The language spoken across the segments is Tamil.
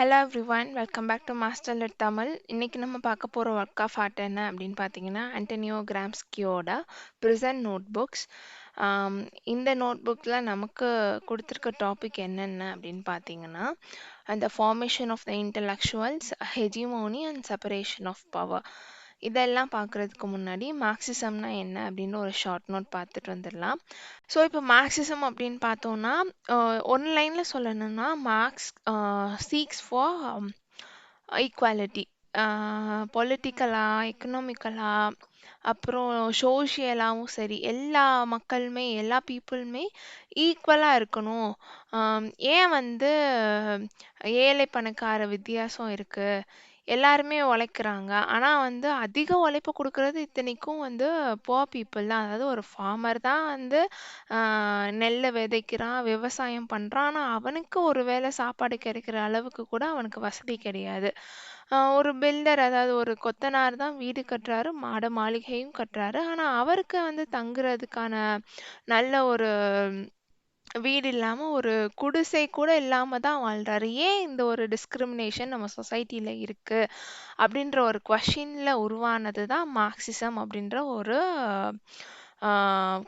Hello everyone, welcome back to master let Tamil. இன்னைக்கு நம்ம பார்க்க போகிற ஒர்க் ஆஃப் ஆர்ட் என்ன அப்படின்னு பார்த்தீங்கன்னா, ஆண்டனியோ கிராம்ஸ்கியோட ப்ரிசன் நோட் புக்ஸ். இந்த நோட் புக்கில் நமக்கு கொடுத்துருக்க டாபிக் என்னென்ன அப்படின்னு பார்த்தீங்கன்னா, அந்த formation of the intellectuals, hegemony and separation of power. இதெல்லாம் பார்க்குறதுக்கு முன்னாடி மார்க்சிசம்னா என்ன அப்படின்னு ஒரு ஷார்ட் நோட் பார்த்துட்டு வந்துடலாம். ஸோ இப்போ மார்க்சிசம் அப்படின்னு பார்த்தோம்னா, ஒன் லைனில் சொல்லணும்னா, மார்க்ஸ் சீக்ஸ் ஃபார் ஈக்குவாலிட்டி. பொலிட்டிக்கலா, எக்கனாமிக்கலா, அப்புறம் சோஷியலாகவும் சரி, எல்லா மக்களுமே, எல்லா பீப்புளுமே ஈக்குவலாக இருக்கணும். ஏன் வந்து ஏழை பணக்கார வித்தியாசம் இருக்குது, எல்லாருமே உழைக்கிறாங்க. ஆனால் வந்து அதிக உழைப்பு கொடுக்கறது இத்தனைக்கும் வந்து புவர் பீப்புள் தான். அதாவது ஒரு ஃபார்மர் தான் வந்து நெல்லை விதைக்கிறான், விவசாயம் பண்ணுறான். ஆனால் அவனுக்கு ஒரு வேளை சாப்பாடு கிடைக்கிற அளவுக்கு கூட அவனுக்கு வசதி கிடையாது. ஒரு பில்டர், அதாவது ஒரு கொத்தனார் தான் வீடு கட்டுறாரு, மாளிகையும் கட்டுறாரு. ஆனால் அவருக்கு வந்து தங்குறதுக்கான நல்ல ஒரு வீடு இல்லாம, ஒரு குடிசை கூட இல்லாம தான் வாழ்றாரு. ஏன் இந்த ஒரு டிஸ்கிரிமினேஷன் நம்ம சொசைட்டில இருக்கு? அப்படின்ற ஒரு கொஸ்டின்ல உருவானது தான் மார்க்சிசம் அப்படின்ற ஒரு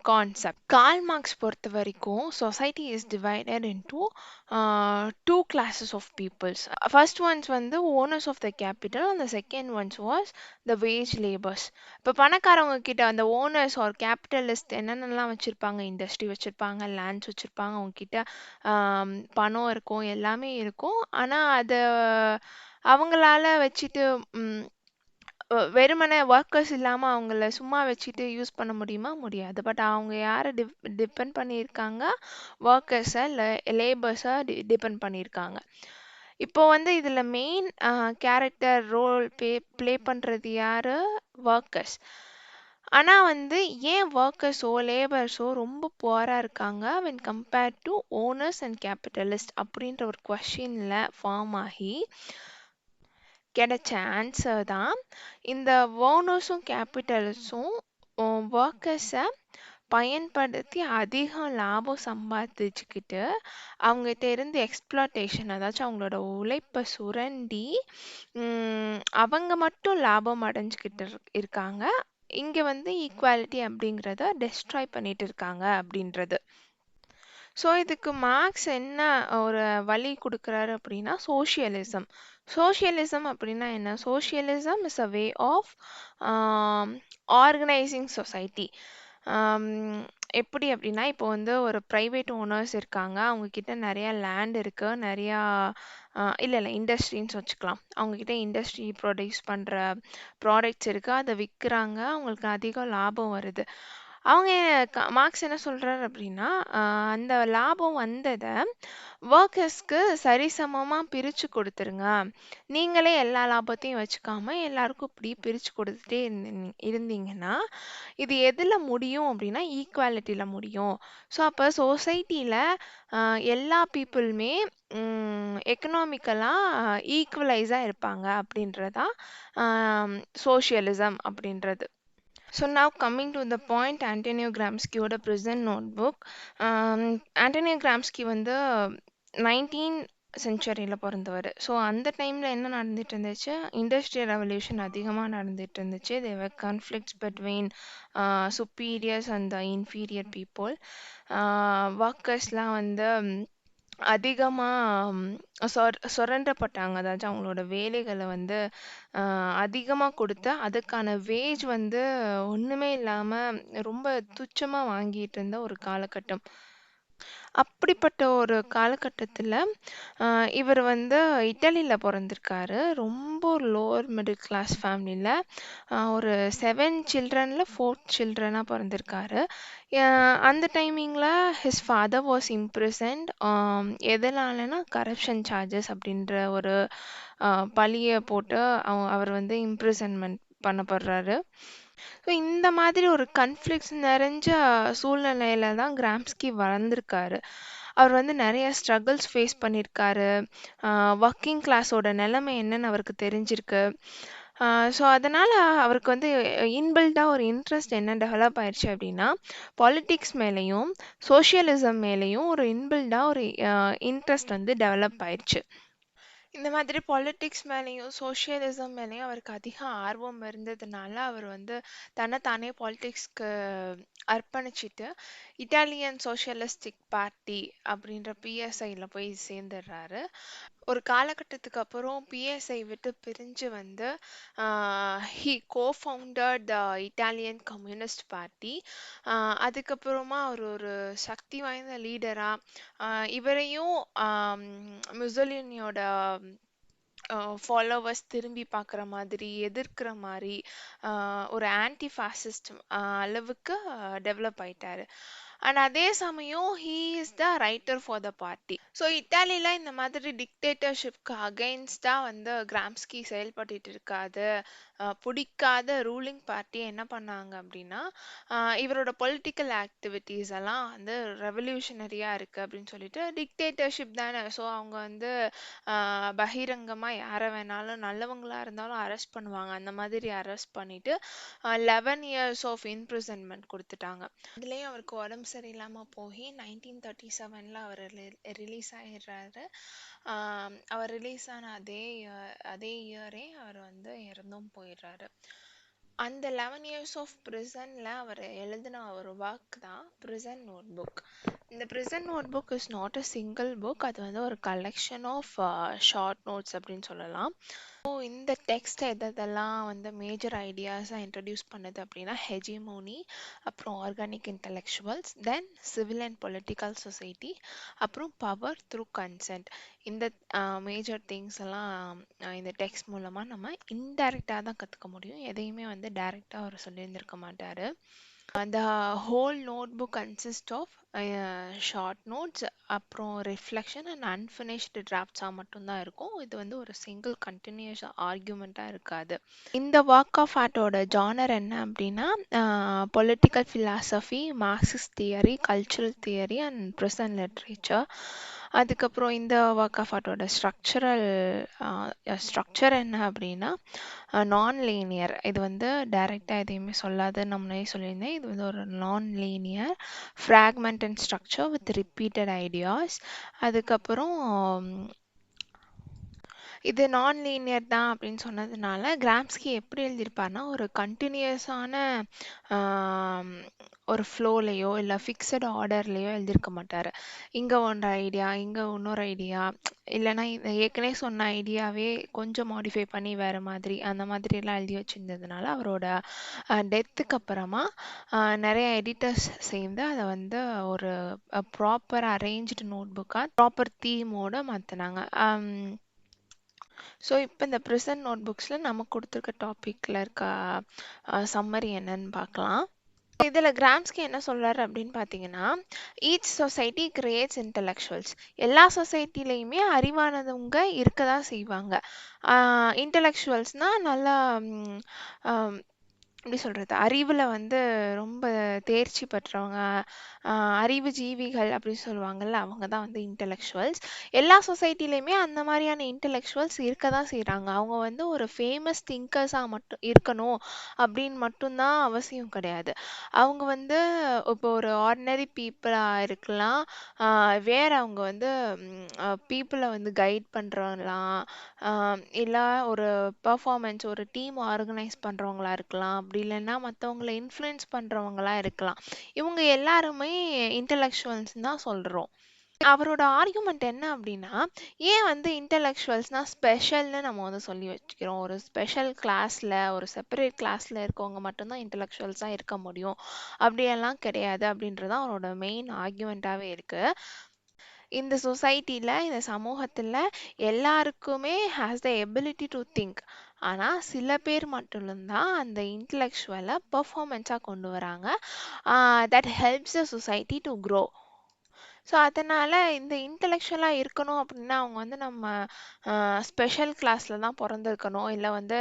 கான்செப்ட். கார்ல் மார்க்ஸ் பொறுத்த வரைக்கும் society is divided into two classes of peoples. First ones வந்து ஓனர்ஸ் ஆஃப் த கேபிட்டல், அந்த second ones was the wage labours. இப்போ பணக்காரவங்க கிட்ட அந்த ஓனர்ஸ் ஆர் கேபிட்டலிஸ்ட் என்னென்னலாம் வச்சுருப்பாங்க, இண்டஸ்ட்ரி வச்சுருப்பாங்க, லேண்ட்ஸ் வச்சுருப்பாங்க, அவங்கக்கிட்ட பணம் இருக்கும், எல்லாமே இருக்கும். ஆனால் அதை அவங்களால வச்சுட்டு வெறுமனே ஒர்க்கர்ஸ் இல்லாமல் அவங்கள சும்மா வச்சுட்டு யூஸ் பண்ண முடியுமா? முடியாது. பட் அவங்க யாரை டிபெண்ட் பண்ணியிருக்காங்க? ஒர்க்கர்ஸை, லேபர்ஸை டிபெண்ட் பண்ணியிருக்காங்க. இப்போ வந்து இதில் மெயின் கேரக்டர் ரோல் ப்ளே பண்ணுறது யார்? ஒர்க்கர்ஸ். ஆனால் வந்து ஏன் ஒர்க்கர்ஸோ லேபர்ஸோ ரொம்ப புவராக இருக்காங்க when compared to owners and capitalist அப்படின்ற ஒரு கொஷினில் ஃபார்ம் ஆகி கிடைச்ச ஆன்சர் தான் இந்த ஓனர்ஸும் கேபிட்டல்ஸும் ஒர்க்கர்ஸை பயன்படுத்தி அதிக லாபம் சம்பாதிச்சுக்கிட்டு அவங்ககிட்ட இருந்து எக்ஸ்ப்ளாட்டேஷன், அதாச்சும் அவங்களோட உழைப்பை சுரண்டி அவங்க மட்டும் லாபம் அடைஞ்சிக்கிட்டு இருக்காங்க. இங்கே வந்து ஈக்குவாலிட்டி அப்படிங்கிறத டெஸ்ட்ராய் பண்ணிட்டு இருக்காங்க அப்படின்றது. ஸோ இதுக்கு மார்க்ஸ் என்ன ஒரு வழி கொடுக்குறாரு அப்படின்னா, சோஷியலிசம். சோஷியலிசம் அப்படின்னா என்ன? Socialism is a way of organising society. எப்படி அப்படின்னா, இப்போ வந்து ஒரு ப்ரைவேட் ஓனர்ஸ் இருக்காங்க, அவங்கக்கிட்ட நிறையா லேண்ட் இருக்குது, நிறையா இல்லை இண்டஸ்ட்ரின்னு வச்சுக்கலாம். அவங்கக்கிட்ட இண்டஸ்ட்ரி ப்ரொடியூஸ் பண்ணுற ப்ராடக்ட்ஸ் இருக்குது, அதை விற்கிறாங்க, அவங்களுக்கு அதிக லாபம் வருது. அவங்க மார்க்ஸ் என்ன சொல்கிறாரு அப்படின்னா, அந்த லாபம் வந்ததை ஒர்க்கர்ஸ்க்கு சரிசமமாக பிரித்து கொடுத்துருங்க. நீங்களே எல்லா லாபத்தையும் வச்சுக்காம எல்லாருக்கும் இப்படி பிரித்து கொடுத்துட்டே இருந்தீங்கன்னா இது எதில் முடியும் அப்படின்னா ஈக்குவாலிட்டியில் முடியும். ஸோ அப்போ சொசைட்டியில் எல்லா பீப்புளுமே எக்கனாமிக்கலாக ஈக்குவலைஸாக இருப்பாங்க அப்படின்றதான் சோஷியலிசம் அப்படின்றது. So now coming to the point, Antonio Gramsciயோட prison notebook. Antonio Gramsci வந்து 19th செஞ்சுரியில் பிறந்தவர். ஸோ அந்த டைமில் என்ன நடந்துட்டு இருந்துச்சு? இண்டஸ்ட்ரியல் ரெவல்யூஷன் அதிகமாக நடந்துட்டு இருந்துச்சு. There were conflicts between superiors and the inferior people. ஒர்க்கர்ஸ்லாம் வந்து அதிகமாக சுரண்டப்பட்டாங்க. அதாச்சும் அவங்களோட வேலைகளை வந்து அதிகமாக கொடுத்து அதுக்கான வேஜ் வந்து ஒன்றுமே இல்லாமல் ரொம்ப துச்சமாக வாங்கிட்டு இருந்த ஒரு காலகட்டம். அப்படிப்பட்ட ஒரு காலகட்டத்தில் இவர் வந்து இட்டலியில் பிறந்திருக்காரு. ரொம்ப லோவர் மிடில் கிளாஸ் ஃபேமிலியில் ஒரு 7 சில்ட்ரனில் 4th சில்ட்ரனாக பிறந்திருக்காரு. அந்த டைமிங்கில் ஹிஸ் ஃபாதர் வாஸ் இம்ப்ரிசன்ட். எதனாலனா கரப்ஷன் சார்ஜஸ் அப்படின்ற ஒரு பழியை போட்டு அவர் வந்து இம்ப்ரிசன்மெண்ட் பண்ணப்படுறாரு. ஸோ இந்த மாதிரி ஒரு கன்ஃப்ளிக்ட்ஸ் நிறைஞ்ச சூழ்நிலையில தான் கிராம்ஸ்கி வளர்ந்துருக்காரு. அவர் வந்து நிறைய ஸ்ட்ரகிள்ஸ் ஃபேஸ் பண்ணியிருக்காரு. ஒர்க்கிங் கிளாஸோட நிலைமை என்னன்னு அவருக்கு தெரிஞ்சிருக்கு. ஸோ அதனால் அவருக்கு வந்து இன்பில்டாக ஒரு இன்ட்ரெஸ்ட் என்ன டெவலப் ஆயிடுச்சு அப்படின்னா, பாலிட்டிக்ஸ் மேலேயும் சோஷியலிசம் மேலேயும் ஒரு இன்பில்டாக ஒரு இன்ட்ரெஸ்ட் வந்து டெவலப் ஆயிடுச்சு. இந்த மாதிரி பாலிடிக்ஸ் மேலேயும் சோஷியலிசம் மேலேயும் அவருக்கு அதிக ஆர்வம் இருந்ததுனால அவர் வந்து தன்னைத்தானே பாலிடிக்ஸ்க்கு அர்ப்பணிச்சிட்டு இட்டாலியன் சோஷியலிஸ்டிக் பார்ட்டி அப்படின்ற பிஎஸ்ஐல போய் சேர்ந்துடுறாரு. ஒரு காலகட்டத்துக்கு அப்புறம் பிஎஸ்ஐ விட்டு பிரிஞ்சு வந்து he cofounded the Italian Communist party. அதுக்கப்புறமா அவர் ஒரு சக்தி வாய்ந்த லீடராக இவரையும் முசோலினியோட ஃபாலோவர்ஸ் திரும்பி பார்க்குற மாதிரி எதிர்க்கிற மாதிரி ஒரு ஆன்டி ஃபாசிஸ்ட் அளவுக்கு டெவலப் ஆயிட்டாரு. அண்ட் அதே சமயம் he is the writer for the party. So இத்தாலியில் இந்த மாதிரி டிக்டேட்டர்ஷிப்க்கு அகெயின்ஸ்டாக வந்து கிராம்ஸ்கி செயல்பட்டு இருக்காது. பிடிக்காத ரூலிங் பார்ட்டி என்ன பண்ணாங்க அப்படின்னா இவரோட பொலிட்டிக்கல் ஆக்டிவிட்டீஸ் எல்லாம் வந்து ரெவல்யூஷனரியாக இருக்குது அப்படின்னு சொல்லிட்டு டிக்டேட்டர்ஷிப் தானே. ஸோ அவங்க வந்து பகிரங்கமாக யாரை வேணாலும் நல்லவங்களா இருந்தாலும் அரெஸ்ட் பண்ணுவாங்க. அந்த மாதிரி அரெஸ்ட் பண்ணிட்டு 11 இயர்ஸ் ஆஃப் இம்ப்ரிசன்மெண்ட் கொடுத்துட்டாங்க. அதுலேயும் அவருக்கு உடம்பு சரியில்லாமல் போய் 1937 அவர் ரிலீஸ் ஆகிடுறாரு. அவர் ரிலீஸ் ஆன அதே இயரே அவர் வந்து இறந்தும் போயிடுறாரு. அந்த 11 இயர்ஸ் ஆஃப் ப்ரிசனில் அவர் எழுதின ஒரு ஒர்க் தான் ப்ரிசன் நோட் புக். இந்த prison notebook is not a single book. அது வந்து ஒரு கலெக்ஷன் ஆஃப் ஷார்ட் நோட்ஸ் அப்படின்னு சொல்லலாம். ஸோ இந்த டெக்ஸ்ட் எதெல்லாம் வந்து மேஜர் ஐடியாஸாக இன்ட்ரடியூஸ் பண்ணுது அப்படின்னா ஹெஜிமோனி, அப்புறம் organic intellectuals, then civil and political society, அப்புறம் பவர் த்ரூ கன்சென்ட். இந்த மேஜர் திங்ஸ் எல்லாம் இந்த டெக்ஸ்ட் மூலமாக நம்ம இன்டைரக்டாக தான் கற்றுக்க முடியும். எதையுமே வந்து டைரெக்டாக அவர் சொல்லியிருந்திருக்க மாட்டார். The whole notebook consists of short notes, அப்புறம் ரிஃப்ளெக்ஷன் அண்ட் அன்ஃபினிஷ்டு டிராஃப்ட்ஸாக மட்டும்தான் இருக்கும். இது வந்து ஒரு சிங்கிள் கண்டினியூஸ் ஆர்கியூமெண்ட்டாக இருக்காது. இந்த ஒர்க் ஆஃப் ஆர்ட்டோட ஜானர் என்ன அப்படின்னா political philosophy, Marxist theory, cultural theory and present literature. அதுக்கப்புறம் இந்த ஒர்க் ஆஃப் ஆர்ட்டோட ஸ்ட்ரக்சர் என்ன அப்படின்னா நான் லீனியர். இது வந்து டைரெக்டாக எதையுமே சொல்லாது, நம்மளே சொல்லியிருந்தேன். இது வந்து ஒரு நான் linear fragment and structure with repeated ideas. அதுக்கப்புறம் இது நான் லீனியர் தான் அப்படின்னு சொன்னதுனால கிராம்ஸ்கி எப்படி எழுதியிருப்பார்னா ஒரு கண்டினியூஸான ஒரு ஃப்ளோலையோ இல்லை ஃபிக்ஸட் ஆர்டர்லேயோ எழுதியிருக்க மாட்டார். இங்கே ஒன்று ஐடியா, இங்கே இன்னொரு ஐடியா, இல்லைன்னா ஏற்கனவே சொன்ன ஐடியாவே கொஞ்சம் மாடிஃபை பண்ணி வேறு மாதிரி அந்த மாதிரிலாம் எழுதி வச்சுருந்ததுனால அவரோட டெத்துக்கு அப்புறமா நிறைய எடிட்டர்ஸ் சேர்ந்து அதை வந்து ஒரு ப்ராப்பர் அரேஞ்ச்டு நோட் புக்காக ப்ராப்பர் தீமோடு மாற்றினாங்க. ஸோ இப்போ இந்த ப்ரிசன்ட் நோட் புக்ஸில் நமக்கு கொடுத்துருக்க டாப்பிக்கில் இருக்க சம்மரி என்னன்னு பார்க்கலாம். இதில் கிராம்ஸ்கி என்ன சொல்கிறாரு அப்படின்னு பார்த்தீங்கன்னா ஈச் சொசைட்டி கிரியேட்ஸ் இன்டலெக்சுவல்ஸ். எல்லா சொசைட்டிலையுமே அறிவானவங்க இருக்க தான் செய்வாங்க. இன்டலெக்சுவல்ஸ்னால் நல்லா எப்படி சொல்கிறது, அறிவில் வந்து ரொம்ப தேர்ச்சி பெற்றவங்க, அறிவு ஜீவிகள் அப்படி சொல்லுவாங்கள்ல, அவங்க தான் வந்து இன்டலெக்சுவல்ஸ். எல்லா சொசைட்டிலையுமே அந்த மாதிரியான இன்டலெக்சுவல்ஸ் இருக்க தான் செய்கிறாங்க. அவங்க வந்து ஒரு ஃபேமஸ் திங்கர்ஸாக மட்டும் இருக்கணும் அப்படின்னு மட்டும்தான் அவசியம் கிடையாது. அவங்க வந்து இப்போ ஒரு ஆர்டினரி பீப்புளாக இருக்கலாம், வேற அவங்க வந்து பீப்புளை வந்து கைட் பண்ணுறவங்களாம், இல்லை ஒரு பர்ஃபார்மன்ஸ் ஒரு டீம் ஆர்கனைஸ் பண்ணுறவங்களா இருக்கலாம், அப்படி இல்லைன்னா மற்றவங்களை இன்ஃப்ளூயன்ஸ் பண்ணுறவங்களா இருக்கலாம். இவங்க எல்லாருமே இன்டலெக்சுவல்ஸ் தான் சொல்கிறோம். அவரோட ஆர்குமெண்ட் என்ன அப்படின்னா ஏன் வந்து இன்டலெக்சுவல்ஸ்னால் ஸ்பெஷல்னு நம்ம வந்து சொல்லி வச்சுக்கிறோம். ஒரு ஸ்பெஷல் கிளாஸில் ஒரு செப்பரேட் கிளாஸில் இருக்கவங்க மட்டும்தான் இன்டலெக்சுவல்ஸாக இருக்க முடியும், அப்படியெல்லாம் கிடையாது அப்படின்றதான் அவரோட மெயின் ஆர்குமெண்ட்டாகவே இருக்குது. இந்த சொசைட்டியில் இந்த சமூகத்தில் எல்லாருக்குமே has the ability to think. ஆனால் சில பேர் மட்டும்தான் அந்த இன்டலெக்சுவலை பர்ஃபார்மன்ஸாக கொண்டு வராங்க. That helps the society to grow. So அதனால் இந்த இன்டலெக்சுவலாக இருக்கணும் அப்படின்னா அவங்க வந்து நம்ம ஸ்பெஷல் கிளாஸில் தான் பிறந்திருக்கணும், இல்லை வந்து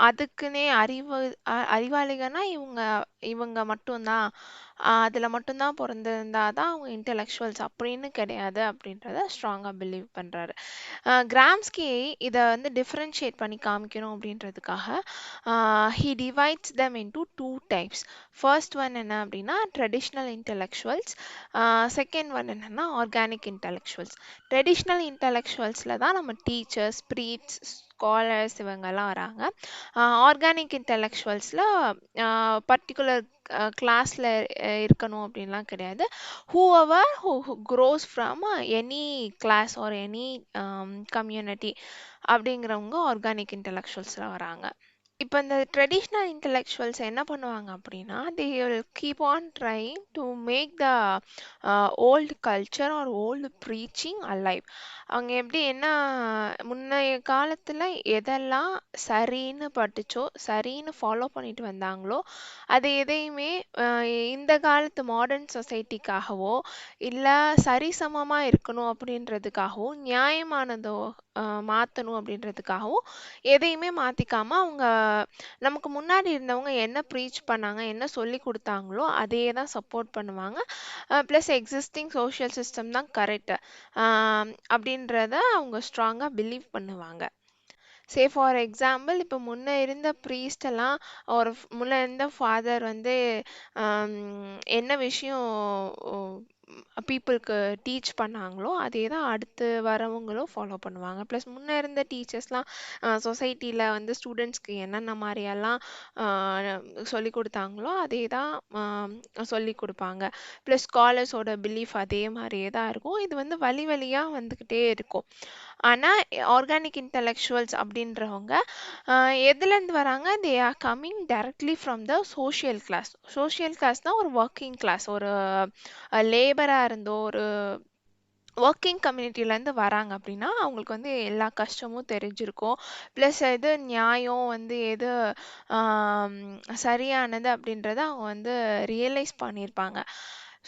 அதுக்குன்னே அறிவாளிகனா இவங்க இவங்க மட்டும்தான் அதில் மட்டும்தான் பிறந்திருந்தா தான் அவங்க இன்டெலெக்சுவல்ஸ் அப்படின்னு கிடையாது அப்படின்றத ஸ்ட்ராங்காக பிலீவ் பண்ணுறாரு. கிராம்ஸ்கி இதை வந்து டிஃப்ரென்ஷியேட் பண்ணி காமிக்கணும் அப்படின்றதுக்காக he divides them into two types. First one என்ன அப்படின்னா ட்ரெடிஷ்னல் இன்டெலெக்சுவல்ஸ், செகண்ட் ஒன் என்னன்னா ஆர்கானிக் இன்டெலெக்சுவல்ஸ். ட்ரெடிஷ்னல் இன்டெலெக்சுவல்ஸில் தான் நம்ம டீச்சர்ஸ், ப்ரீட்ஸ், ஸ்காலர்ஸ் இவங்கெல்லாம் வராங்க. ஆர்கானிக் இன்டெலெக்சுவல்ஸில் பர்டிகுலர் கிளாஸில் இருக்கணும் அப்படின்லாம் கிடையாது. whoever who grows from any class or any community அப்படிங்கிறவங்க ஆர்கானிக் இன்டெலெக்சுவல்ஸில் வராங்க. இப்போ இந்த ட்ரெடிஷ்னல் இன்டெலெக்சுவல்ஸ் என்ன பண்ணுவாங்க அப்படின்னா they will keep on trying to make the old culture or old preaching alive. அவங்க எப்படி என்ன முன்னைய காலத்தில் எதெல்லாம் சரின்னு பட்டுச்சோ சரின்னு ஃபாலோ பண்ணிட்டு வந்தாங்களோ அது எதையுமே இந்த காலத்து மாடர்ன் சொசைட்டிக்காகவோ இல்லை சரிசமமாக இருக்கணும் அப்படின்றதுக்காகவோ நியாயமானதோ மாற்றணும் அப்படின்றதுக்காகவும் எதையுமே மாற்றிக்காமல் அவங்க நமக்கு முன்னாடி இருந்தவங்க என்ன ப்ரீச் பண்ணாங்க என்ன சொல்லி கொடுத்தாங்களோ அதையே தான் சப்போர்ட் பண்ணுவாங்க. ப்ளஸ் எக்ஸிஸ்டிங் சோஷியல் சிஸ்டம் தான் கரெக்டு அப்படின்றத அவங்க ஸ்ட்ராங்காக பிலீவ் பண்ணுவாங்க. ஃபார் எக்ஸாம்பிள் இப்போ முன்ன இருந்த ப்ரீஸ்ட் எல்லாம் ஒரு முன்ன இருந்த ஃபாதர் வந்து என்ன விஷயம் பீப்புளுக்கு டீச் பண்ணாங்களோ அதே தான் அடுத்து வரவங்களும் ஃபாலோ பண்ணுவாங்க. ப்ளஸ் முன்ன இருந்த டீச்சர்ஸ்லாம் சொசைட்டியில் வந்து ஸ்டூடெண்ட்ஸ்க்கு என்னென்ன மாதிரியெல்லாம் சொல்லி கொடுத்தாங்களோ அதே தான் சொல்லி கொடுப்பாங்க. ப்ளஸ் ஸ்காலர்ஸோட பிலீஃப் அதே மாதிரியே தான் இருக்கும். இது வந்து வழி வழியாக வந்துக்கிட்டே இருக்கும். ஆனால் ஆர்கானிக் இன்டெலெக்சுவல்ஸ் அப்படின்றவங்க எதுலேருந்து வராங்க? They are coming directly from the social class. Social கிளாஸ்னால் ஒரு ஒர்க்கிங் கிளாஸ், ஒரு லேபராக இருந்தோ ஒரு ஒர்க்கிங் கம்யூனிட்டிலேருந்து வராங்க அப்படின்னா அவங்களுக்கு வந்து எல்லா கஷ்டமும் தெரிஞ்சிருக்கும். ப்ளஸ் எது நியாயம் வந்து எது சரியானது அப்படின்றத அவங்க வந்து ரியலைஸ் பண்ணியிருப்பாங்க.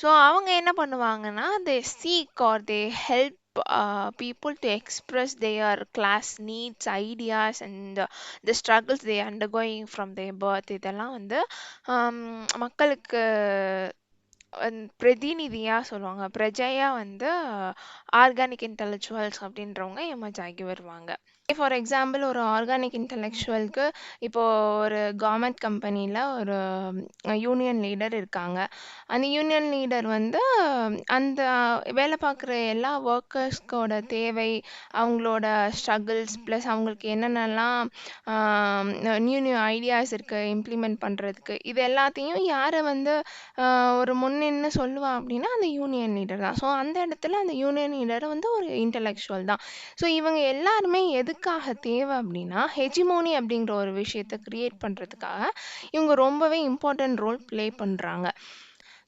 ஸோ அவங்க என்ன பண்ணுவாங்கன்னா they seek or they help people to express their class needs, ideas and the struggles they are undergoing from their birth. இதெல்லாம் வந்து மக்களுக்கு பிரதிநிதியாக சொல்லுவாங்க. பிரஜையாக வந்து ஆர்கானிக் இன்டெலெக்சுவல்ஸ் அப்படின்றவங்க எமர்ஜ் ஆகி வருவாங்க. ஃபார் எக்ஸாம்பிள் ஒரு ஆர்கானிக் இன்டெலெக்சுவலுக்கு இப்போது ஒரு கவர்மெண்ட் கம்பெனியில் ஒரு யூனியன் லீடர் இருக்காங்க. அந்த யூனியன் லீடர் வந்து அந்த வேலை பார்க்குற எல்லா ஒர்க்கர்ஸ்க்கோட தேவை, அவங்களோட ஸ்ட்ரகிள்ஸ், ப்ளஸ் அவங்களுக்கு என்னென்னலாம் நியூ நியூ ஐடியாஸ் இருக்குது இம்ப்ளிமெண்ட் பண்ணுறதுக்கு, இது எல்லாத்தையும் யாரை வந்து ஒரு முன்னின்னு சொல்லுவா அப்படின்னா அந்த யூனியன் லீடர் தான். ஸோ அந்த இடத்துல அந்த யூனியன் லீடர் வந்து ஒரு இன்டெலெக்சுவல் தான். ஸோ இவங்க எல்லாருமே எதுக்காக தேவை அப்படின்னா ஹெஜிமோனி அப்படிங்கிற ஒரு விஷயத்தை கிரியேட் பண்ணுறதுக்காக இவங்க ரொம்பவே இம்பார்ட்டன்ட் ரோல் ப்ளே பண்ணுறாங்க.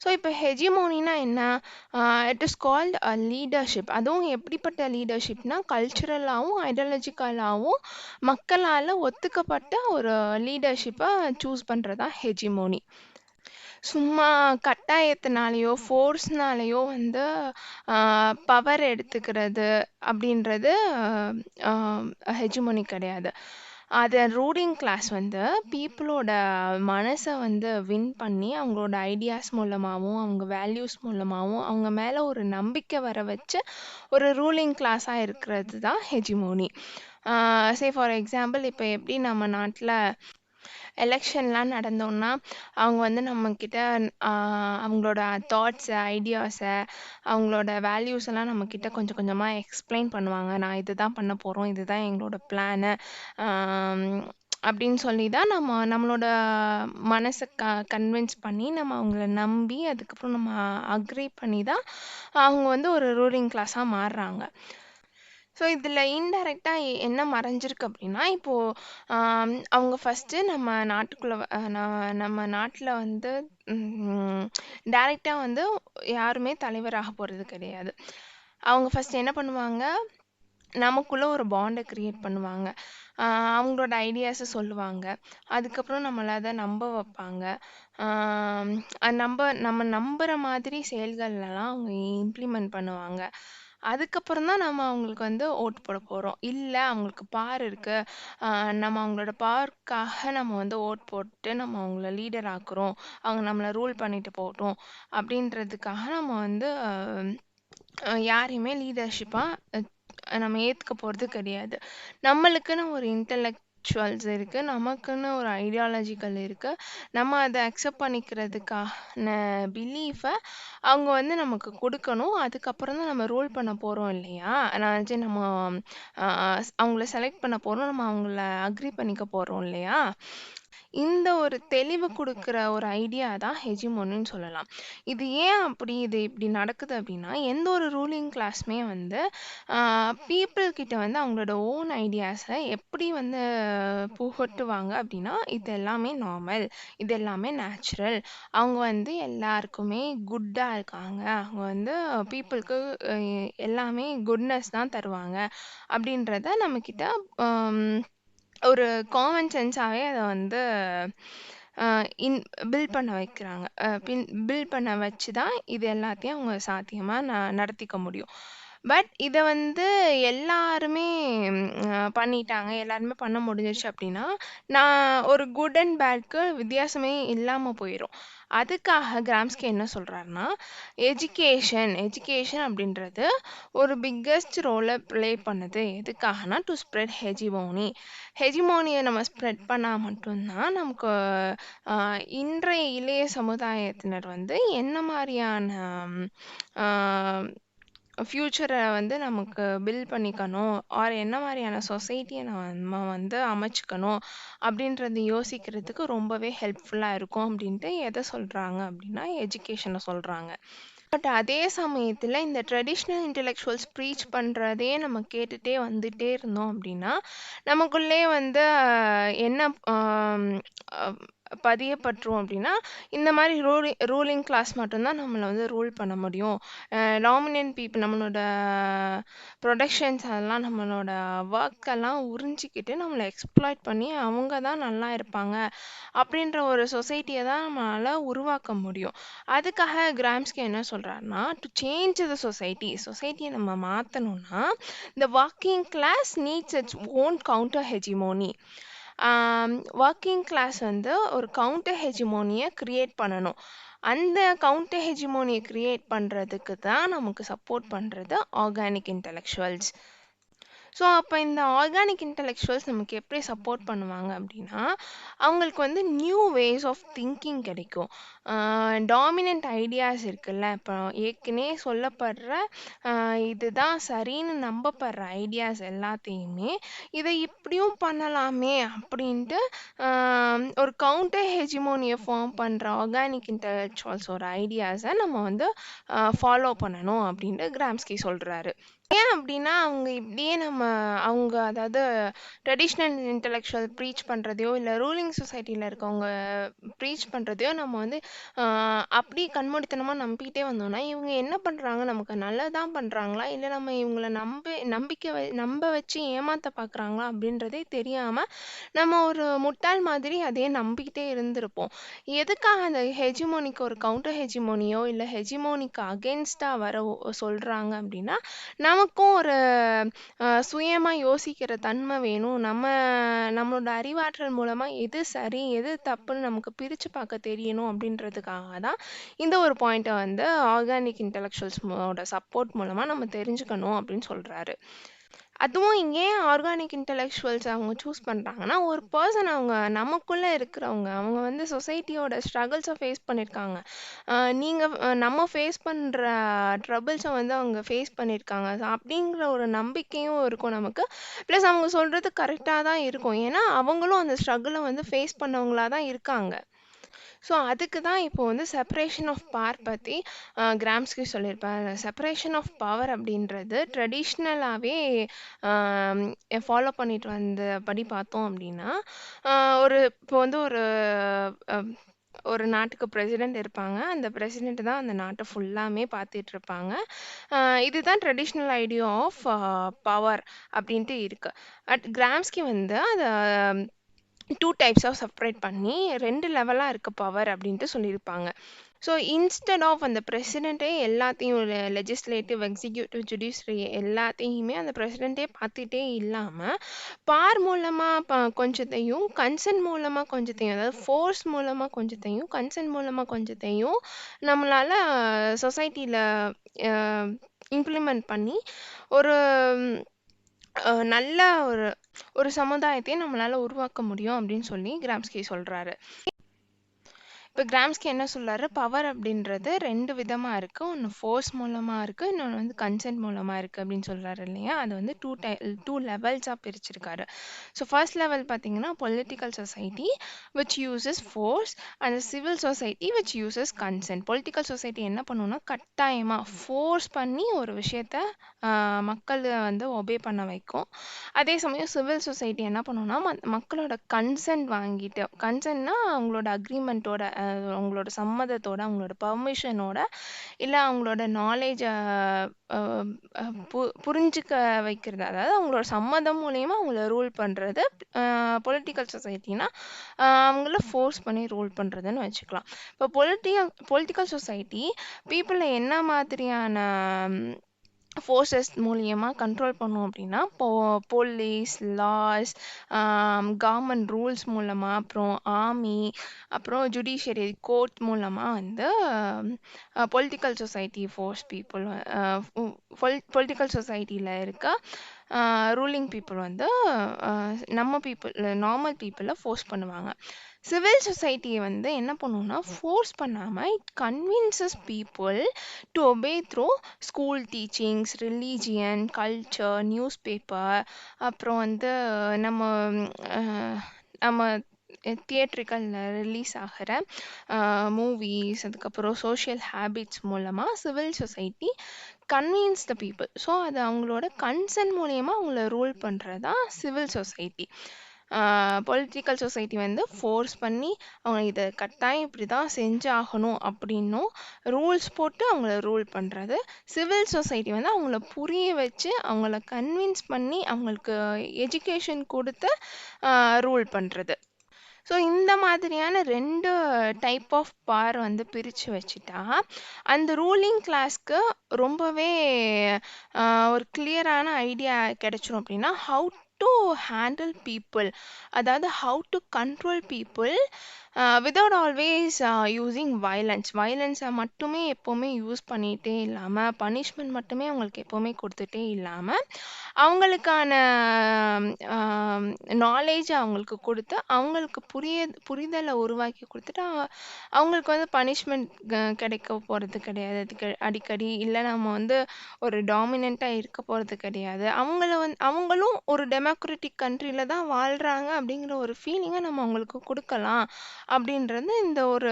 ஸோ இப்போ ஹெஜிமோனினா என்ன? It is called a leadership. அதுவும் எப்படிப்பட்ட லீடர்ஷிப்னா கல்ச்சுரலாகவும் ஐடியாலஜிக்கலாகவும் மக்களால் ஒத்துக்கப்பட்ட ஒரு லீடர்ஷிப்பை சூஸ் பண்ணுறதா ஹெஜிமோனி. சும்மா கட்டாயத்தினாலேயோ ஃபோர்ஸ்னாலேயோ வந்து பவர் எடுத்துக்கிறது அப்படின்றது ஹெஜிமோனி கிடையாது. அது ரூலிங் கிளாஸ் வந்து பீப்புளோட மனசை வந்து வின் பண்ணி அவங்களோட ஐடியாஸ் மூலமாகவும் அவங்க வேல்யூஸ் மூலமாகவும் அவங்க மேலே ஒரு நம்பிக்கை வர வச்சு ஒரு ரூலிங் கிளாஸாக இருக்கிறது தான் ஹெஜிமோனி. ஃபார் எக்ஸாம்பிள் இப்போ எப்படி நம்ம நாட்டில் எலெக்ஷன்லாம் நடந்தோன்னா அவங்க வந்து நம்மக்கிட்ட அவங்களோட தாட்ஸை, ஐடியாஸை, அவங்களோட வேல்யூஸ் எல்லாம் நம்மக்கிட்ட கொஞ்சம் கொஞ்சமாக எக்ஸ்பிளைன் பண்ணுவாங்க. நான் இது தான் பண்ண போகிறோம், இதுதான் எங்களோட பிளானு அப்படின்னு சொல்லி தான் நம்மளோட மனசை கன்வின்ஸ் பண்ணி நம்ம அவங்கள நம்பி அதுக்கப்புறம் நம்ம அக்ரி பண்ணி தான் அவங்க வந்து ஒரு ரூலிங் கிளாஸாக மாறுறாங்க. ஸோ இதில் இன்டைரக்டாக என்ன மறைஞ்சிருக்கு அப்படின்னா இப்போது அவங்க ஃபஸ்ட்டு நம்ம நாட்டுக்குள்ளே நம்ம நாட்டில் வந்து டைரெக்டாக வந்து யாருமே தலைவராக போகிறது கிடையாது. அவங்க ஃபஸ்ட் என்ன பண்ணுவாங்க, நமக்குள்ளே ஒரு பாண்டை க்ரியேட் பண்ணுவாங்க. அவங்களோட ஐடியாஸை சொல்லுவாங்க. அதுக்கப்புறம் நம்மளை அதை நம்ப வைப்பாங்க. நம்ம நம்புகிற மாதிரி செயல்கள்லாம் அவங்க இம்ப்ளிமெண்ட் பண்ணுவாங்க. அதுக்கப்புறம் தான் நம்ம அவங்களுக்கு வந்து ஓட்டு போட போறோம். இல்ல அவங்களுக்கு பவர் இருக்கு. நம்ம அவங்களோட பவர்க்காக நம்ம வந்து ஓட் போட்டு நம்ம அவங்கள லீடர் ஆக்குறோம். அவங்க நம்மள ரூல் பண்ணிட்டு போகட்டும் அப்படின்றதுக்காக நம்ம வந்து யாரையுமே லீடர்ஷிப்பா நம்ம ஏத்துக்க போறது கிடையாது. நம்மளுக்குன்னு ஒரு இன்டெலெக்சுவல்ஸ் இருக்கு. நமக்குன்னு ஒரு ஐடியாலஜிக்கல் இருக்கு. நம்ம அத அக்செப்ட் பண்ணிக்கிறதுக்கான பிலீஃப அவங்க வந்து நமக்கு குடுக்கணும். அதுக்கப்புறம் தான் நம்ம ரூல் பண்ண போறோம் இல்லையா? நம்ம அ அவங்கள செலக்ட் பண்ண போறோம். நம்ம அவங்கள அக்ரி பண்ணிக்க போறோம் இல்லையா? இந்த ஒரு தெளிவு குடுக்குற ஒரு ஐடியா தான் ஹெஜிமோனின்னு சொல்லலாம். இது இப்படி நடக்குது அப்படின்னா, எந்த ஒரு ரூலிங் கிளாஸுமே வந்து ஆ பீப்பிள் கிட்ட வந்து அவங்களோட ஓன் ஐடியாஸ எப்படி வந்து புகட்டுவாங்க அப்படின்னா, இது எல்லாமே நார்மல். இது எல்லாமே நேச்சுரல். அவங்க வந்து எல்லாருக்குமே குட்டா இருக்காங்க. அவங்க வந்து பீப்பிள்க்கு அ எல்லாமே குட்னஸ் தான் தருவாங்க. அப்படின்றத நம்மகிட்ட அம் ஒரு காமன் சென்ஸாவே அத வந்து அ இன் பில்ட் பண்ண வைக்கிறாங்க. பில்ட் பண்ண வச்சு தான் இது எல்லாத்தையும் அவங்க சாத்தியமா நடத்திக்க முடியும். பட் இத வந்து எல்லாருமே பண்ணிட்டாங்க. எல்லாருமே பண்ண முடிஞ்சிருச்சு அப்டின்னா, நான் ஒரு குட் அண்ட் பேட்க்கு வித்தியாசமே இல்லாம போயிரும். அதுக்காக கிராம்ஸ்கி என்ன சொல்றாருன்னா, எஜுகேஷன் அப்டின்றது ஒரு பிக்கஸ்ட் ரோல ப்ளே பண்ணுது. எதுக்காகனா, டூ ஸ்ப்ரெட் ஹெஜிமோனி. ஹெஜிமோனிய நம்ம ஸ்ப்ரெட் பண்ணா மட்டும் தான் நமக்கு இன்றைய இளைய சமுதாயத்தினர் வந்து என்ன மாரியான ஆ ஃப்யூச்சர வந்து நமக்கு பில்ட் பண்ணிக்கணும். என்ன மாரியான சொசைட்டிய நம்ம வந்து அமைச்சுக்கணும் அப்படின்றது யோசிக்கிறதுக்கு ரொம்பவே ஹெல்ப்ஃபுல்லா இருக்கும் அப்படின்ட்டு எத சொல்றாங்க அப்படின்னா, எஜுகேஷன சொல்றாங்க. பட் அதே சமயத்துல இந்த ட்ரெடிஷ்னல் இன்டெலெக்சுவல்ஸ் ப்ரீச் பண்றதையே நம்ம கேட்டுட்டே வந்துட்டே இருந்தோம் அப்படின்னா, நமக்குள்ளே வந்து என்ன பதியப்பட்டுரும் அப்படின்னா, இந்த மாரி ரூலிங் கிளாஸ் மட்டும் தான் நம்மள வந்து ரூல் பண்ண முடியும். டாமினன்ட் பீப்பிள் நம்மளோட புரொடக்ஷன்ஸ் அதெல்லாம் நம்மளோட ஒர்க் எல்லாம் உறிஞ்சிக்கிட்டு நம்மள எக்ஸ்ப்ளாய்ட் பண்ணி அவங்க தான் நல்லா இருப்பாங்க. அப்படின்ற ஒரு சொசைட்டிய தான் நம்மளால உருவாக்க முடியும். அதுக்காக கிராம்ஸ்கி என்ன சொல்றாருன்னா, டு சேஞ்ச் த சொசைட்டிய நம்ம மாத்தணும்னா, the working class needs its own counter hegemony. Working class வந்து ஒரு கவுண்டர் ஹெஜிமோனிய கிரியேட் பண்ணணும். அந்த கவுண்டர் ஹெஜிமோனிய கிரியேட் பண்றதுக்கு தான் நமக்கு சப்போர்ட் பண்றது ஆர்கானிக் இன்டெலக்சுவல்ஸ். ஸோ, அப்ப இந்த ஆர்கானிக் இன்டெலக்சுவல்ஸ் நமக்கு எப்படி சப்போர்ட் பண்ணுவாங்க அப்படின்னா, அவங்களுக்கு வந்து நியூ வேஸ் ஆஃப் திங்கிங் கிடைக்கும். டாமினன்ட் ஐடியாஸ் இருக்குல்ல, இப்போ ஏற்கனவே சொல்லப்படுற இதுதான் சரின்னு நம்பப்படுற ஐடியாஸ் எல்லாத்தையுமே, இதை இப்படியும் பண்ணலாமே அப்படின்ட்டு ஒரு கவுண்டர் ஹெஜிமோனிய ஃபார்ம் பண்ற ஆர்கானிக் இன்டெலக்சுவல்ஸோட ஐடியாஸை நம்ம வந்து ஃபாலோ பண்ணணும் அப்படின்ட்டு கிராம்ஸ்கி சொல்றாரு. ஏன் அப்படின்னா, அவங்க அதாவது ட்ரெடிஷ்னல் இன்டெலக்சுவல் ப்ரீச் பண்றதையோ, இல்ல ரூலிங் சொசைட்டில இருக்கவங்க ப்ரீச் பண்றதையோ நம்ம வந்து அப்படியே கண்மூடித்தனமா நம்பிக்கிட்டே வந்தோம்னா, இவங்க என்ன பண்றாங்க? நமக்கு நல்லது தான் பண்றாங்களா? இல்ல நம்ம இவங்கள நம்ப வச்சு ஏமாத்த பார்க்குறாங்களா? அப்படின்றதே தெரியாம, நம்ம ஒரு முட்டாள் மாதிரி அதையே நம்பிக்கிட்டே இருந்திருப்போம். எதுக்காக அந்த ஹெஜிமோனிக்கு ஒரு கவுண்டர் ஹெஜிமோனியோ, இல்ல ஹெஜிமோனிக்கு அகெயின்ஸ்டா சொல்றாங்க அப்படின்னா, நமக்கும் ஒரு சுயமா யோசிக்கிற தன்மை வேணும். நம்மளோட அறிவாற்றல் மூலமா எது சரி, எது தப்புன்னு நமக்கு பிரிச்சு பார்க்க தெரியணும் அப்படின்றதுக்காக தான் இந்த ஒரு பாயிண்ட்ட வந்து ஆர்கானிக் இன்டெலக்சுவல்ஸ் ஓட சப்போர்ட் மூலமா நம்ம தெரிஞ்சுக்கணும் அப்படின்னு சொல்றாரு. அதுவும் ஏன் ஆர்கானிக் இன்டெலக்சுவல்ஸ் அவங்க சூஸ் பண்றாங்கன்னா, ஒரு பெர்சன் நமக்குள்ள இருக்கிறவங்க. அவங்க வந்து சொசைட்டியோட ஸ்ட்ரகிள்ஸ ஃபேஸ் பண்ணியிருக்காங்க. நம்ம ஃபேஸ் பண்ற ட்ரபிள்ஸ வந்து அவங்க ஃபேஸ் பண்ணியிருக்காங்க. அப்படிங்கிற ஒரு நம்பிக்கையும் இருக்கும் நமக்கு. ப்ளஸ் அவங்க சொல்றது கரெக்ட்டா தான் இருக்கும். ஏன்னா, அவங்களும் அந்த ஸ்ட்ரகிள வந்து ஃபேஸ் பண்ணவங்களா தான் இருக்காங்க. ஸோ, அதுக்கு தான் இப்போ வந்து செப்பரேஷன் ஆஃப் பவர் பத்தி கிராம்ஸ்கி சொல்லியிருப்பாரு. செப்பரேஷன் ஆஃப் பவர் அப்படின்றது ட்ரெடிஷ்னலாவே ஃபாலோ பண்ணிட்டு வந்தபடி பார்த்தோம் அப்படின்னா, அ இப்போ வந்து அ ஒரு நாட்டுக்கு பிரசிடென்ட் இருப்பாங்க. அந்த பிரசிடென்ட் தான் அந்த நாட்ட ஃபுல்லாமே பார்த்துட்டு இருப்பாங்க. இதுதான் ட்ரெடிஷ்னல் ஐடியா ஆஃப் பவர் அப்படின்ட்டு இருக்கு. கிராம்ஸ்கி வந்து அத 2 டைப்ஸ் ஆஃப் செப்பரேட் பண்ணி 2 லெவலா இருக்கு பவர் அப்படின்ட்டு சொல்லியிருப்பாங்க. ஸோ இன்ஸ்டெட் ஆஃப் அந்த பிரசிடென்ட்டே எல்லாத்தையும் லெஜிஸ்லேட்டிவ், எக்ஸிக்யூட்டிவ், ஜுடிஷியரி எல்லாத்தையுமே அந்த பிரசிடென்ட்டே பார்த்துட்டே இல்லாம, பார் மூலமா கொஞ்சத்தையும், கன்சென்ட் மூலமா கொஞ்சத்தையும், அதாவது ஃபோர்ஸ் மூலமா கொஞ்சத்தையும், கன்சென்ட் மூலமா கொஞ்சத்தையும் நம்மளால சொசைட்டில அ இம்ப்ளிமெண்ட் பண்ணி ஒரு நல்ல ஒரு ஒரு சமுதாயத்தை நம்மளால உருவாக்க முடியும் அப்படின்னு சொல்லி கிராம்ஸ்கி சொல்றாரு. இப்போ கிராம்ஸ்கி என்ன சொல்றாரு, பவர் அப்படின்றது 2 விதமா இருக்கு. ஒன்று ஃபோர்ஸ் மூலமா இருக்கு, இன்னொன்று வந்து கன்சென்ட் மூலமா இருக்கு அப்படின்னு சொல்றாரு இல்லையா? அது வந்து 2 லெவல்ஸா பிரிச்சிருக்காரு. ஸோ ஃபர்ஸ்ட் லெவல் பார்த்தீங்கன்னா political society which uses force and civil society which uses consent. Political society என்ன பண்ணுன்னா கட்டாயமாக ஃபோர்ஸ் பண்ணி ஒரு விஷயத்த மக்கள் வந்து ஒபே பண்ண வைக்கும். அதே சமயம் சிவில் சொசைட்டி என்ன பண்ணுன்னா மக்களோட கன்சென்ட் வாங்கிட்டு, கன்சென்ட்னா அவங்களோட அக்ரிமெண்ட்டோட, அவங்களோட சம்மதத்தோட, அவங்களோட பர்மிஷனோட, இல்லை அவங்களோட நாலேஜை புரிஞ்சுக்க வைக்கிறது, அதாவது அவங்களோட சம்மதம் மூலயமா அவங்கள ரூல் பண்ணுறது பொலிட்டிக்கல் சொசைட்டினா அவங்கள ஃபோர்ஸ் பண்ணி ரூல் பண்ணுறதுன்னு வச்சுக்கலாம். இப்போ பொலிட்டிக்கல் சொசைட்டி பீப்புளை என்ன மாதிரியான ஃபோர்ஸஸ் மூலியமா கண்ட்ரோல் பண்ணும் அப்படின்னா, போலீஸ், லாஸ், கவர்மெண்ட் ரூல்ஸ் மூலமா, அப்புறம் ஆர்மி, அப்புறம் ஜுடிஷியரி கோர்ட் மூலமா வந்து political society force people, political சொசைட்டியில் இருக்க ரூலிங் பீப்புள் வந்து நம்ம பீப்புள், நார்மல் பீப்புளை ஃபோர்ஸ் பண்ணுவாங்க. சிவில் சொசைட்டியை வந்து என்ன பண்ணுன்னா ஃபோர்ஸ் பண்ணாமல் it convinces people to obey through school teachings, religion, culture, news paper, அப்புறம் வந்து நம்ம நம்ம தியேட்ரிக்கலில் ரிலீஸ் ஆகிற மூவிஸ், அதுக்கப்புறம் சோஷியல் ஹேபிட்ஸ் மூலமாக civil society convince the people. So அது அவங்களோட கன்சென்ட் மூலயமா அவங்கள ரூல் பண்ணுறது தான் சிவில் சொசைட்டி. பொலிட்டிக்கல் சொசைட்டி வந்து ஃபோர்ஸ் பண்ணி அவங்க இதை கட்டாயம் இப்படி தான் செஞ்சாகணும் அப்படின்னும் ரூல்ஸ் போட்டு அவங்கள ரூல் பண்ணுறது. சிவில் சொசைட்டி வந்து அவங்கள புரிய வச்சு, அவங்கள கன்வின்ஸ் பண்ணி, அவங்களுக்கு எஜுகேஷன் கொடுத்து ரூல் பண்ணுறது. ஸோ இந்த மாதிரியான 2 டைப் ஆஃப் பவர் வந்து பிரித்து வச்சுட்டா அந்த ரூலிங் கிளாஸ்க்கு ரொம்பவே ஒரு கிளியரான ஐடியா கிடைச்சிரும். அப்படின்னா ஹவு டு ஹேண்டில் பீப்புள், அதாவது how to control people without always using வயலன்ஸை மட்டுமே எப்போவுமே யூஸ் பண்ணிகிட்டே இல்லாமல், பனிஷ்மெண்ட் மட்டுமே அவங்களுக்கு எப்போவுமே கொடுத்துட்டே இல்லாமல், அவங்களுக்கான நாலேஜை அவங்களுக்கு கொடுத்து, அவங்களுக்கு புரிதலை உருவாக்கி கொடுத்துட்டு, அவங்களுக்கு வந்து பனிஷ்மெண்ட் கிடைக்க போகிறது கிடையாது அடிக்கடி, இல்லை நம்ம வந்து ஒரு டாமினண்ட்டாக இருக்க போகிறது கிடையாது. அவங்களும் ஒரு டெமோக்ராட்டிக் கண்ட்ரியில் தான் வாழ்கிறாங்க அப்படிங்கிற ஒரு ஃபீலிங்கை நம்ம அவங்களுக்கு கொடுக்கலாம் அப்படின்றது இந்த ஒரு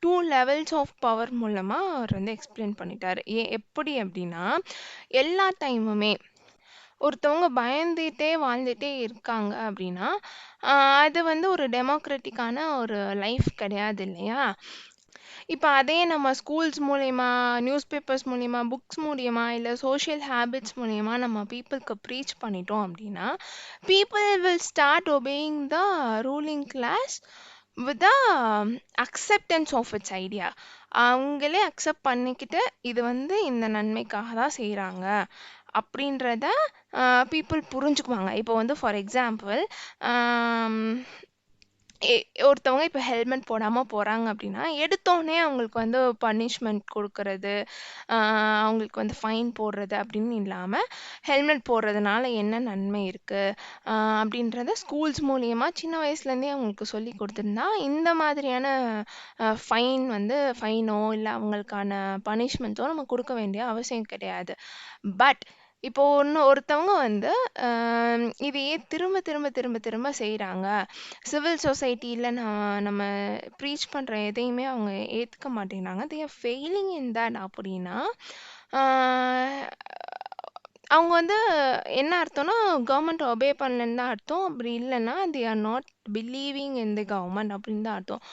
2 லெவல்ஸ் ஆஃப் பவர் மூலமாக அவர் வந்து எக்ஸ்பிளைன் பண்ணிட்டார். எப்படி அப்படின்னா, எல்லா டைமுமே ஒருத்தவங்க பயந்துட்டே வாழ்ந்துட்டே இருக்காங்க அப்படின்னா அது வந்து ஒரு டெமோக்ராட்டிக்கான ஒரு லைஃப் கிடையாது இல்லையா? இப்போ அதே நம்ம ஸ்கூல்ஸ் மூலயமா, நியூஸ் பேப்பர்ஸ் மூலயமா, புக்ஸ் மூலியமா, இல்லை சோஷியல் ஹேபிட்ஸ் மூலயமா நம்ம பீப்புளுக்கு ப்ரீச் பண்ணிட்டோம் அப்படின்னா, people will start obeying the ruling class with the acceptance of its idea. அவங்களே அக்செப்ட் பண்ணிக்கிட்டு இது வந்து இந்த நன்மைக்காக தான் செய்கிறாங்க அப்படின்றத பீப்புள் புரிஞ்சுக்குவாங்க. இப்போ வந்து ஃபார் எக்ஸாம்பிள் ஒருத்தவங்க இப்போ ஹெல்மெட் போடாமல் போகிறாங்க அப்படின்னா, எடுத்தோடனே அவங்களுக்கு வந்து பனிஷ்மெண்ட் கொடுக்கறது, அவங்களுக்கு வந்து ஃபைன் போடுறது அப்படின்னு இல்லாமல், ஹெல்மெட் போடுறதுனால என்ன நன்மை இருக்குது அப்படின்றத ஸ்கூல்ஸ் மூலியமாக சின்ன வயசுலேருந்தே அவங்களுக்கு சொல்லி கொடுத்துருந்தா இந்த மாதிரியான ஃபைனோ இல்லை அவங்களுக்கான பனிஷ்மெண்ட்டோ நம்ம கொடுக்க வேண்டிய அவசியம் கிடையாது. பட் இப்போ ஒருத்தவங்க வந்து இதையே திரும்ப திரும்ப திரும்ப திரும்ப செய்கிறாங்க, சிவில் சொசைட்டியில் நம்ம ப்ரீச் பண்ணுற எதையுமே அவங்க ஏற்றுக்க மாட்டேங்கிறாங்க, they are failing in that அப்படின்னா அவங்க வந்து என்ன அர்த்தம்னா கவர்மெண்ட் ஒபே பண்ணலன்னு தான் அர்த்தம். அப்படி இல்லைன்னா they are not believing in the government அப்படின்னு தான் அர்த்தம்.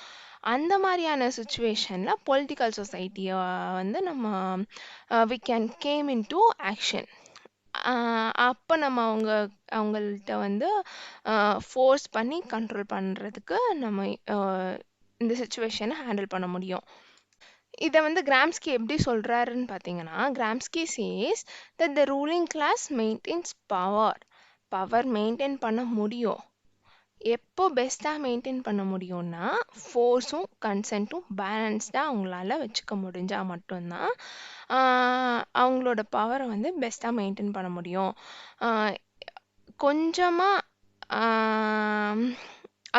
அந்த மாதிரியான சுச்சுவேஷனில் பொலிட்டிக்கல் சொசைட்டியை வந்து நம்ம we can came into action. அப்போ நம்ம அவங்கள்ட்ட வந்து ஃபோர்ஸ் பண்ணி கண்ட்ரோல் பண்ணுறதுக்கு நம்ம இந்த சுச்சுவேஷனை ஹேண்டில் பண்ண முடியும். இதை வந்து கிராம்ஸ்கி எப்படி சொல்றாருன்னு பார்த்தீங்கன்னா, Gramsci says that the ruling class maintains power maintain பண்ண முடியும். எப்போ பெஸ்ட்டாக மெயின்டைன் பண்ண முடியும்னா, ஃபோர்ஸும் கன்சென்ட்டும் பேலன்ஸ்டாக அவங்களால வச்சுக்க முடிஞ்சால் மட்டும்தான் அவங்களோட பவரை வந்து பெஸ்ட்டாக மெயின்டைன் பண்ண முடியும். கொஞ்சமாக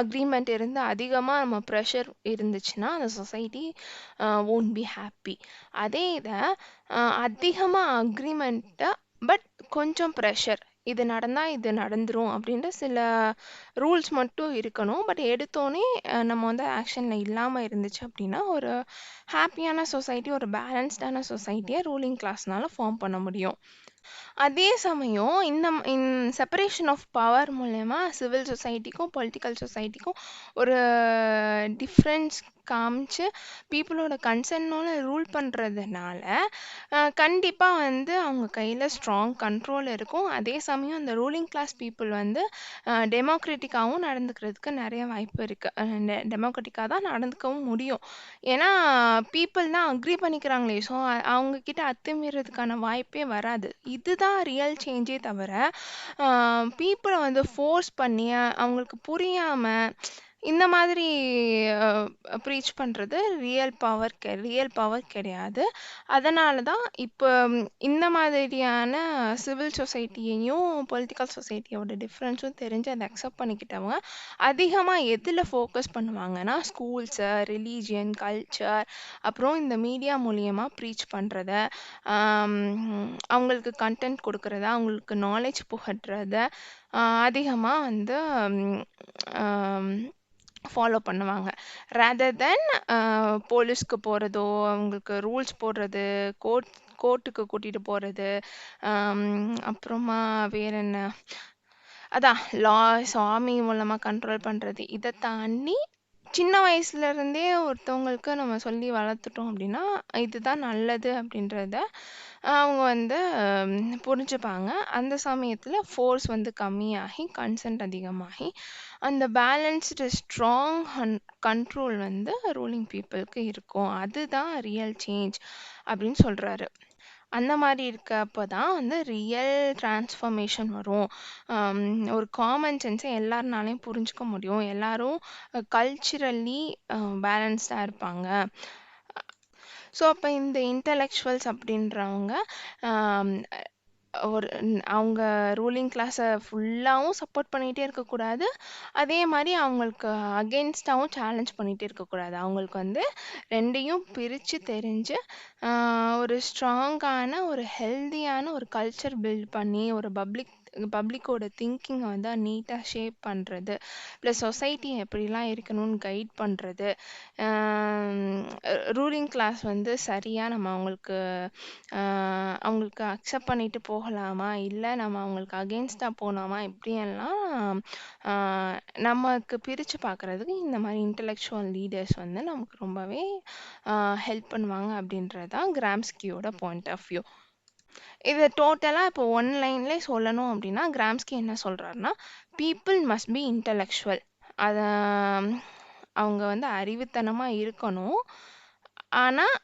அக்ரிமெண்ட் இருந்து அதிகமாக நம்ம ப்ரெஷர் இருந்துச்சுன்னா அந்த சொசைட்டி won't பி ஹாப்பி. அதே இதை அதிகமாக அக்ரிமெண்ட்டை பட் கொஞ்சம் ப்ரெஷர், இது நடந்தால் இது நடந்துரும் அப்படின்ற சில ரூல்ஸ் மட்டும் இருக்கணும். பட் எடுத்தோடனே நம்ம வந்து ஆக்ஷனில் இல்லாமல் இருந்துச்சு அப்படின்னா ஒரு ஹாப்பியான சொசைட்டி, ஒரு பேலன்ஸ்டான சொசைட்டியை ரூலிங் கிளாஸ்னால ஃபார்ம் பண்ண முடியும். அதே சமயம் இந்த செப்பரேஷன் ஆஃப் பவர் மூலயமா சிவில் சொசைட்டிக்கும் பொலிட்டிக்கல் சொசைட்டிக்கும் ஒரு டிஃப்ரென்ஸ் காமிச்சு பீப்புளோட கன்சர்னோட ரூல் பண்ணுறதுனால கண்டிப்பாக வந்து அவங்க கையில் ஸ்ட்ராங் கண்ட்ரோல் இருக்கும். அதே சமயம் அந்த ரூலிங் கிளாஸ் பீப்புள் வந்து டெமோக்ராட்டிக்காகவும் நடந்துக்கிறதுக்கு நிறைய வாய்ப்பு இருக்குது. டெமோக்ராட்டிக்காக தான் நடந்துக்கவும் முடியும். ஏன்னா பீப்புள் தான் அக்ரி பண்ணிக்கிறாங்களே, ஸோ அவங்கக்கிட்ட அத்துமீறதுக்கான வாய்ப்பே வராது. இதுதான் ரியல் சேஞ்சே தவிர பீப்புளை வந்து ஃபோர்ஸ் பண்ணி அவங்களுக்கு புரியாமல் இந்த மாதிரி ப்ரீச் பண்ணுறது ரியல் பவர் கிடையாது. அதனால தான் இப்போ இந்த மாதிரியான சிவில் சொசைட்டியையும் பொலிட்டிக்கல் சொசைட்டியோட டிஃப்ரென்ஸும் தெரிஞ்சு அதை அக்செப்ட் பண்ணிக்கிட்டவங்க அதிகமாக எதில் ஃபோக்கஸ் பண்ணுவாங்கன்னா, ஸ்கூல்ஸு, ரிலீஜியன், கல்ச்சர், அப்புறம் இந்த மீடியா மூலியமாக ப்ரீச் பண்ணுறத, அவங்களுக்கு கண்டென்ட் கொடுக்குறத, அவங்களுக்கு நாலேஜ் புகட்டுறத அதிகமாக வந்து ஃபாலோ பண்ணுவாங்க. ரேதர் தென் போலீஸ்க்கு போகிறதோ, அவங்களுக்கு ரூல்ஸ் போடுறது, கோர்ட்டுக்கு கூட்டிகிட்டு போகிறது, அப்புறமா வேற என்ன, அதான் லாஸ் ஆர்மி மூலமாக கண்ட்ரோல் பண்ணுறது. இதை தாண்டி சின்ன வயசுலேருந்தே ஒருத்தவங்களுக்கு நம்ம சொல்லி வளர்த்துட்டோம் அப்படின்னா இதுதான் நல்லது அப்படின்றத அவங்க வந்து புரிஞ்சுப்பாங்க. அந்த சமயத்தில் ஃபோர்ஸ் வந்து கம்மியாகி கன்சென்ட் அதிகமாகி அந்த பேலன்ஸ்டு ஸ்ட்ராங் கண்ட்ரோல் வந்து ரூலிங் பீப்புளுக்கு இருக்கும். அதுதான் ரியல் சேஞ்ச் அப்படின்னு சொல்கிறாரு. அந்த மாதிரி இருக்கப்போ தான் வந்து ரியல் டிரான்ஸ்ஃபர்மேஷன் வரும். ஒரு காமன் சென்ஸை எல்லாருனாலையும் புரிஞ்சுக்க முடியும். எல்லாரும் கல்ச்சுரலி பேலன்ஸ்டாக இருப்பாங்க. ஸோ அப்போ இந்த இன்டலெக்சுவல்ஸ் அப்படின்றவங்க அவங்க ரூலிங் கிளாஸை ஃபுல்லாகவும் சப்போர்ட் பண்ணிகிட்டே இருக்கக்கூடாது, அதே மாதிரி அவங்களுக்கு அகெயின்ஸ்டாகவும் சேலஞ்ச் பண்ணிகிட்டே இருக்கக்கூடாது. அவங்களுக்கு வந்து ரெண்டையும் பிரித்து தெரிஞ்சு ஒரு ஸ்ட்ராங்கான ஒரு ஹெல்தியான ஒரு கல்ச்சர் பில்ட் பண்ணி ஒரு பப்ளிக்கோட திங்கிங்கை வந்து நீட்டாக ஷேப் பண்ணுறது, ப்ளஸ் சொசைட்டி எப்படிலாம் இருக்கணும்னு கைட் பண்ணுறது, ரூலிங் கிளாஸ் வந்து சரியாக நம்ம அவங்களுக்கு அக்செப்ட் பண்ணிட்டு போகலாமா, இல்லை நம்ம அவங்களுக்கு அகெயின்ஸ்டாக போகலாமா, இப்படியெல்லாம் நமக்கு பிரித்து பார்க்குறதுக்கு இந்த மாதிரி இன்டலெக்சுவல் லீடர்ஸ் வந்து நமக்கு ரொம்பவே ஹெல்ப் பண்ணுவாங்க அப்படின்றது தான் கிராம்ஸ்கியோட பாயிண்ட் ஆஃப் வியூ. இதை டோட்டலாக இப்போ ஒன் லைன்லேயே சொல்லணும் அப்படின்னா கிராம்ஸ்கி என்ன சொல்கிறாருன்னா, பீப்புள் மஸ்ட் பி இன்டலெக்சுவல். அதை அவங்க வந்து அறிவுத்தனமாக இருக்கணும். ஆனால்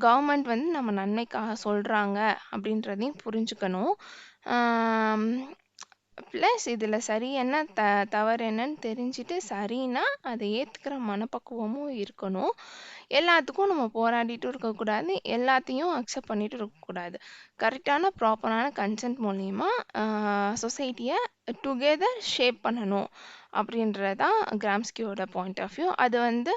கவர்மெண்ட் வந்து நம்ம நன்மைக்காக சொல்கிறாங்க அப்படின்றதையும் புரிஞ்சுக்கணும். ப்ளஸ் இதில் சரி என்ன தவறு என்னன்னு தெரிஞ்சுட்டு சரின்னா அதை ஏற்றுக்கிற மனப்பக்குவமும் இருக்கணும். எல்லாத்துக்கும் நம்ம போராடிட்டும் இருக்கக்கூடாது, எல்லாத்தையும் அக்செப்ட் பண்ணிட்டு இருக்கக்கூடாது. கரெக்டான ப்ராப்பரான கன்சென்ட் மூலயமா சொசைட்டியை டுகெதர் ஷேப் பண்ணணும் அப்படின்றதான் கிராம்ஸ்கியோட பாயிண்ட் ஆஃப் வியூ. அது வந்து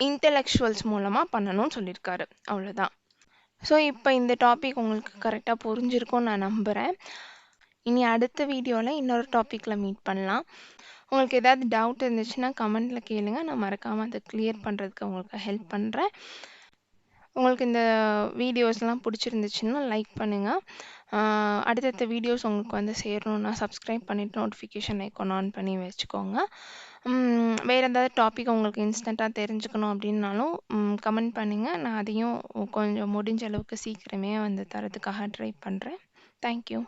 இன்டெலெக்சுவல்ஸ் மூலமாக பண்ணணும்னு சொல்லியிருக்காரு. அவ்வளோதான். ஸோ இப்போ இந்த டாபிக் உங்களுக்கு கரெக்டாக புரிஞ்சிருக்கும்னு நான் நம்புகிறேன். இனி அடுத்த வீடியோவில் இன்னொரு டாப்பிக்கில் மீட் பண்ணலாம். உங்களுக்கு ஏதாவது டவுட் இருந்துச்சுன்னா கமெண்ட்டில் கேளுங்க, நான் மறக்காமல் அதை கிளியர் பண்ணுறதுக்கு உங்களுக்கு ஹெல்ப் பண்ணுறேன். உங்களுக்கு இந்த வீடியோஸ்லாம் பிடிச்சிருந்துச்சுன்னா லைக் பண்ணுங்கள். அடுத்தடுத்த வீடியோஸ் உங்களுக்கு வந்து சேரணுன்னா சப்ஸ்கிரைப் பண்ணிவிட்டு நோட்டிஃபிகேஷன் ஐக்கான் ஆன் பண்ணி வச்சுக்கோங்க. வேறு ஏதாவது டாபிக் உங்களுக்கு இன்ஸ்டண்ட்டாக தெரிஞ்சுக்கணும் அப்படின்னாலும் கமெண்ட் பண்ணுங்கள். நான் அதையும் கொஞ்சம் முடிஞ்ச அளவுக்கு சீக்கிரமே வந்து தரதுக்காக ட்ரை பண்ணுறேன். தேங்க்யூ.